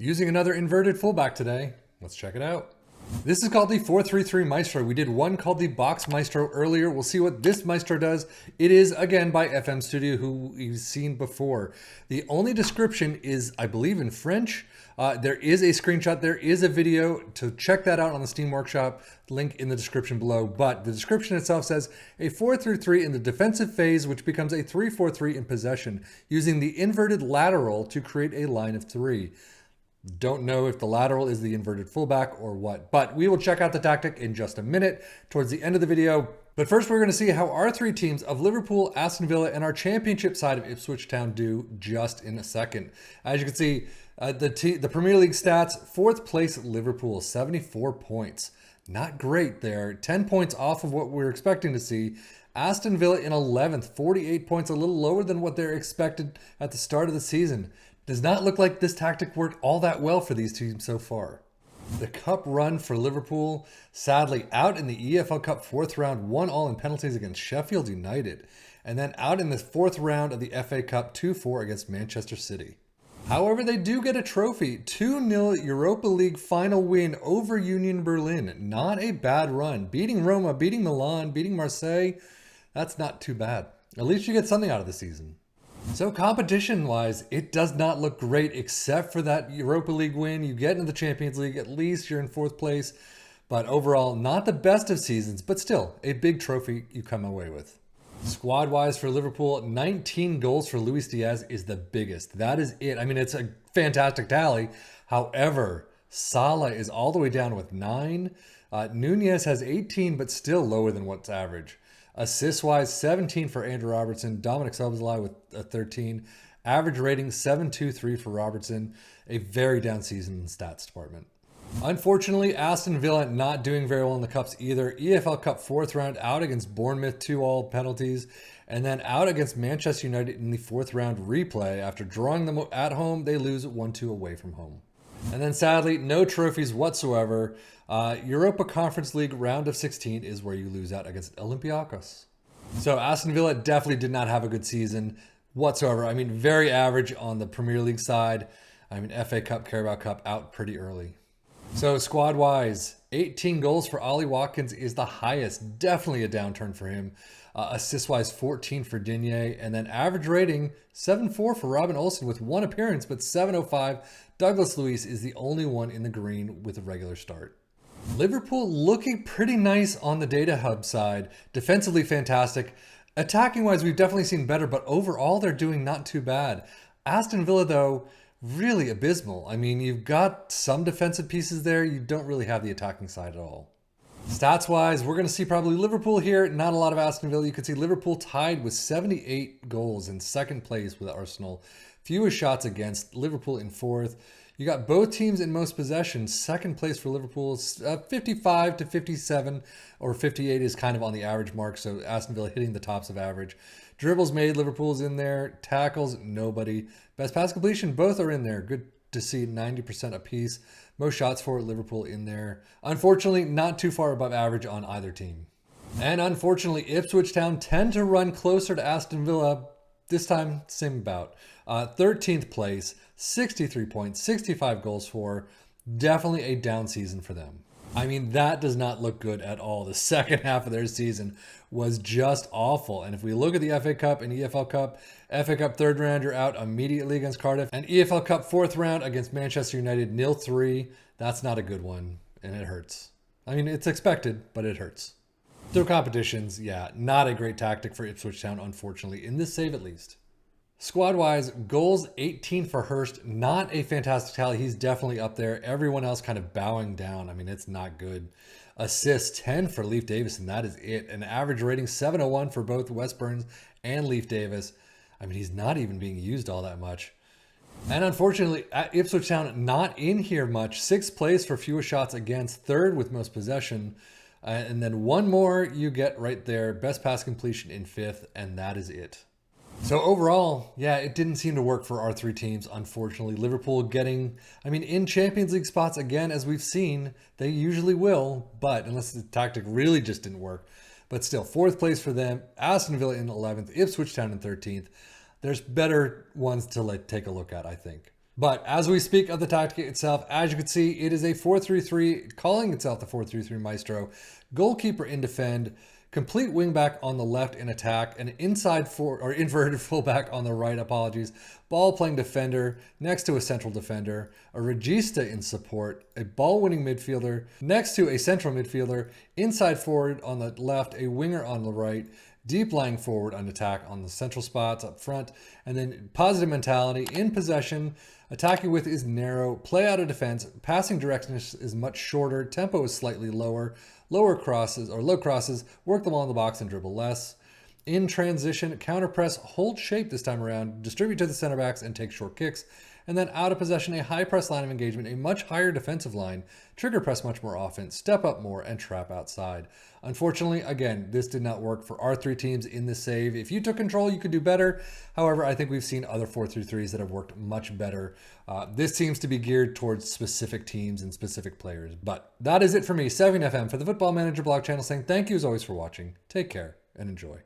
Using another inverted fullback today. Let's check it out. This is called the 4-3-3 Maestro. We did one called the Box Maestro earlier. We'll see what this Maestro does. It is, again, by FM Studio, who you've seen before. The only description is, I believe, in French. There is a screenshot. There is a video. To check that out on the Steam Workshop, link in the description below. But the description itself says, a 4-3-3 in the defensive phase, which becomes a 3-4-3 in possession, using the inverted lateral to create a line of three. Don't know if the lateral is the inverted fullback or what, but we will check out the tactic in just a minute towards the end of the video. But first, we're going to see how our three teams of Liverpool, Aston Villa, and our championship side of Ipswitch Town do just in a second. As you can see, the Premier League stats, 4th place Liverpool, 74 points. Not great there. 10 points off of what we were expecting to see. Aston Villa in 11th, 48 points, a little lower than what they're expected at the start of the season. Does not look like this tactic worked all that well for these teams so far. The cup run for Liverpool, sadly out in the EFL Cup 4th round, 1-1 in penalties against Sheffield United, and then out in the 4th round of the FA Cup 2-4 against Manchester City. However, they do get a trophy, 2-0 Europa League final win over Union Berlin. Not a bad run. Beating Roma, beating Milan, beating Marseille, that's not too bad. At least you get something out of the season. So competition-wise, it does not look great except for that Europa League win. You get into the Champions League, at least you're in 4th place. But overall, not the best of seasons, but still a big trophy you come away with. Squad-wise for Liverpool, 19 goals for Luis Diaz is the biggest. That is it. I mean, it's a fantastic tally. However, Salah is all the way down with 9. Nunez has 18, but still lower than what's average. Assists-wise, 17 for Andrew Robertson. Dominic Szoboszlai with a 13. Average rating, 7.23 for Robertson. A very down season in the stats department. Unfortunately, Aston Villa not doing very well in the Cups either. EFL Cup 4th round out against Bournemouth, 2-2 penalties. And then out against Manchester United in the 4th round replay. After drawing them at home, they lose 1-2 away from home. And then sadly, no trophies whatsoever. Europa Conference League round of 16 is where you lose out against Olympiacos. So Aston Villa definitely did not have a good season whatsoever. I mean, very average on the Premier League side. I mean, FA Cup, Carabao Cup out pretty early. So squad-wise, 18 goals for Ollie Watkins is the highest. Definitely a downturn for him. Assist-wise, 14 for Digne. And then average rating, 7.4 for Robin Olsen with 1 appearance, but 7.05. Douglas Luiz is the only one in the green with a regular start. Liverpool looking pretty nice on the data hub side. Defensively fantastic. Attacking-wise, we've definitely seen better, but overall they're doing not too bad. Aston Villa, though, really abysmal. I mean, you've got some defensive pieces there. You don't really have the attacking side at all. Stats-wise, we're going to see probably Liverpool here. Not a lot of Aston Villa. You can see Liverpool tied with 78 goals in 2nd place with Arsenal. Fewest shots against. Liverpool in 4th. You got both teams in most possessions. 2nd place for Liverpool, 55 to 57, or 58 is kind of on the average mark. So Aston Villa hitting the tops of average. Dribbles made, Liverpool's in there. Tackles, nobody. Best pass completion, both are in there. Good to see, 90% apiece. Most shots for Liverpool in there. Unfortunately, not too far above average on either team. And unfortunately, Ipswitch Town tend to run closer to Aston Villa. This time, same bout. 13th place, 63 points, 65 goals for. Definitely a down season for them. I mean, that does not look good at all. The second half of their season was just awful. And if we look at the FA Cup and EFL Cup, FA Cup 3rd round, you're out immediately against Cardiff. And EFL Cup 4th round against Manchester United, 0-3. That's not a good one, and it hurts. I mean, it's expected, but it hurts. Through competitions, yeah, not a great tactic for Ipswich Town, unfortunately, in this save at least. Squad-wise, goals 18 for Hurst. Not a fantastic tally. He's definitely up there. Everyone else kind of bowing down. I mean, it's not good. Assists 10 for Leif Davis, and that is it. An average rating 7.01 for both Wes Burns and Leif Davis. I mean, he's not even being used all that much. And unfortunately, at Ipswich Town, not in here much. 6th place for fewest shots against. 3rd with most possession. And then one more you get right there. Best pass completion in 5th, and that is it. So overall, yeah, it didn't seem to work for our three teams, unfortunately. Liverpool getting, in Champions League spots again, as we've seen, they usually will, but unless the tactic really just didn't work. But still, 4th place for them, Aston Villa in 11th, Ipswich Town in 13th. There's better ones to take a look at, I think. But as we speak of the tactic itself, as you can see, it is a 4-3-3, calling itself the 4-3-3 Maestro. Goalkeeper in defend, complete wingback on the left in attack, an inverted fullback on the right, ball playing defender next to a central defender, a regista in support, a ball winning midfielder next to a central midfielder, inside forward on the left, a winger on the right, deep lying forward on attack on the central spots up front, and then positive mentality in possession. Attacking width is narrow, play out of defense, passing direction is much shorter, tempo is slightly lower, low crosses, work the ball in the box and dribble less. In transition, counter press, hold shape this time around, distribute to the center backs and take short kicks. And then out of possession, a high press line of engagement, a much higher defensive line, trigger press much more often, step up more, and trap outside. Unfortunately, again, this did not work for our three teams in this save. If you took control, you could do better. However, I think we've seen other 4-3-3s that have worked much better. This seems to be geared towards specific teams and specific players. But that is it for me, 7FM, for the Football Manager blog channel, saying thank you as always for watching. Take care and enjoy.